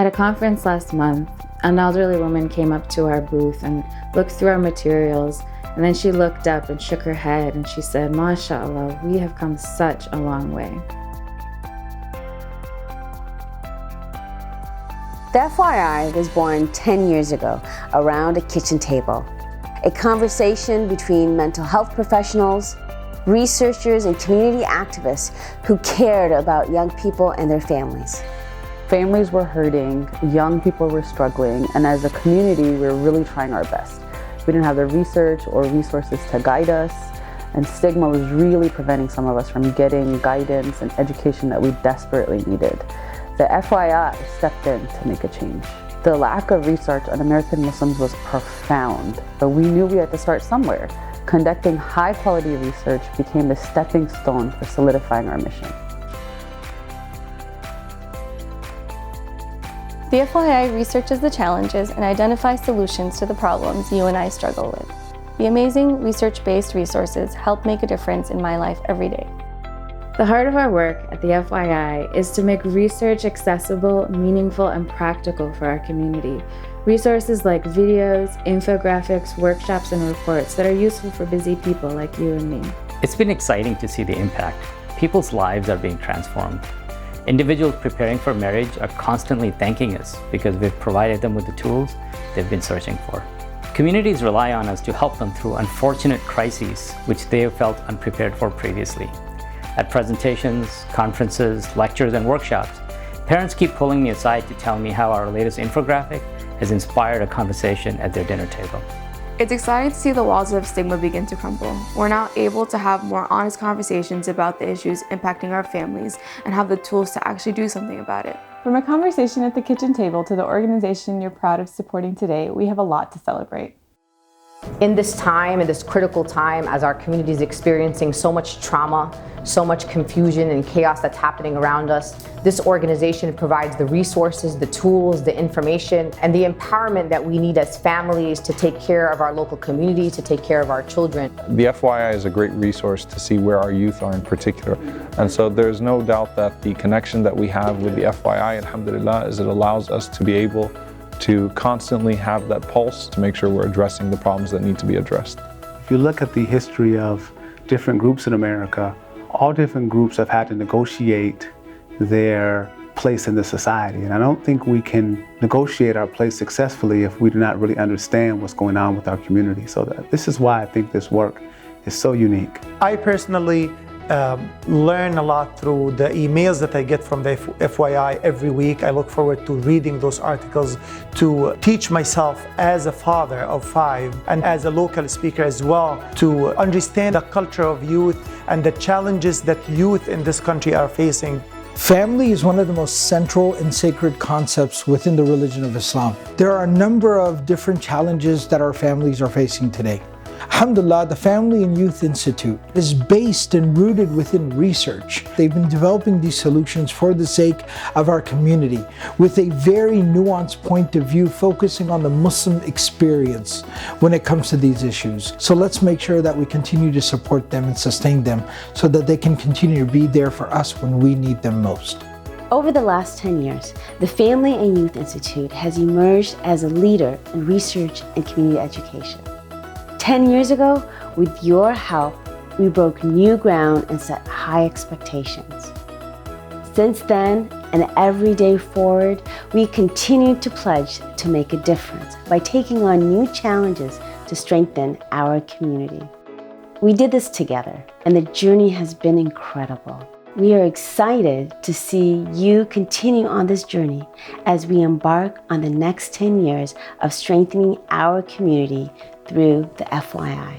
At a conference last month, an elderly woman came up to our booth and looked through our materials, and then she looked up and shook her head and she said, "MashaAllah, we have come such a long way." The FYI was born 10 years ago around a kitchen table. A conversation between mental health professionals, researchers, and community activists who cared about young people and their families. Families were hurting, young people were struggling, and as a community, we were really trying our best. We didn't have the research or resources to guide us, and stigma was really preventing some of us from getting guidance and education that we desperately needed. The FYI stepped in to make a change. The lack of research on American Muslims was profound, but we knew we had to start somewhere. Conducting high-quality research became the stepping stone for solidifying our mission. The FYI researches the challenges and identifies solutions to the problems you and I struggle with. The amazing research-based resources help make a difference in my life every day. The heart of our work at the FYI is to make research accessible, meaningful, and practical for our community. Resources like videos, infographics, workshops, and reports that are useful for busy people like you and me. It's been exciting to see the impact. People's lives are being transformed. Individuals preparing for marriage are constantly thanking us because we've provided them with the tools they've been searching for. Communities rely on us to help them through unfortunate crises which they have felt unprepared for previously. At presentations, conferences, lectures, and workshops, parents keep pulling me aside to tell me how our latest infographic has inspired a conversation at their dinner table. It's exciting to see the walls of stigma begin to crumble. We're now able to have more honest conversations about the issues impacting our families and have the tools to actually do something about it. From a conversation at the kitchen table to the organization you're proud of supporting today, we have a lot to celebrate. In this time, in this critical time, as our community is experiencing so much trauma, so much confusion and chaos that's happening around us, this organization provides the resources, the tools, the information, and the empowerment that we need as families to take care of our local communities, to take care of our children. The FYI is a great resource to see where our youth are in particular. And so there's no doubt that the connection that we have with the FYI, alhamdulillah, is it allows us to be able to constantly have that pulse to make sure we're addressing the problems that need to be addressed. If you look at the history of different groups in America, all different groups have had to negotiate their place in the society. And I don't think we can negotiate our place successfully if we do not really understand what's going on with our community. So this is why I think this work is so unique. I personally learn a lot through the emails that I get from the FYI every week. I look forward to reading those articles to teach myself as a father of 5 and as a local speaker as well to understand the culture of youth and the challenges that youth in this country are facing. Family is one of the most central and sacred concepts within the religion of Islam. There are a number of different challenges that our families are facing today. Alhamdulillah, the Family and Youth Institute is based and rooted within research. They've been developing these solutions for the sake of our community with a very nuanced point of view focusing on the Muslim experience when it comes to these issues. So let's make sure that we continue to support them and sustain them so that they can continue to be there for us when we need them most. Over the last 10 years, the Family and Youth Institute has emerged as a leader in research and community education. 10 years ago, with your help, we broke new ground and set high expectations. Since then, and every day forward, we continue to pledge to make a difference by taking on new challenges to strengthen our community. We did this together, and the journey has been incredible. We are excited to see you continue on this journey as we embark on the next 10 years of strengthening our community through the FYI.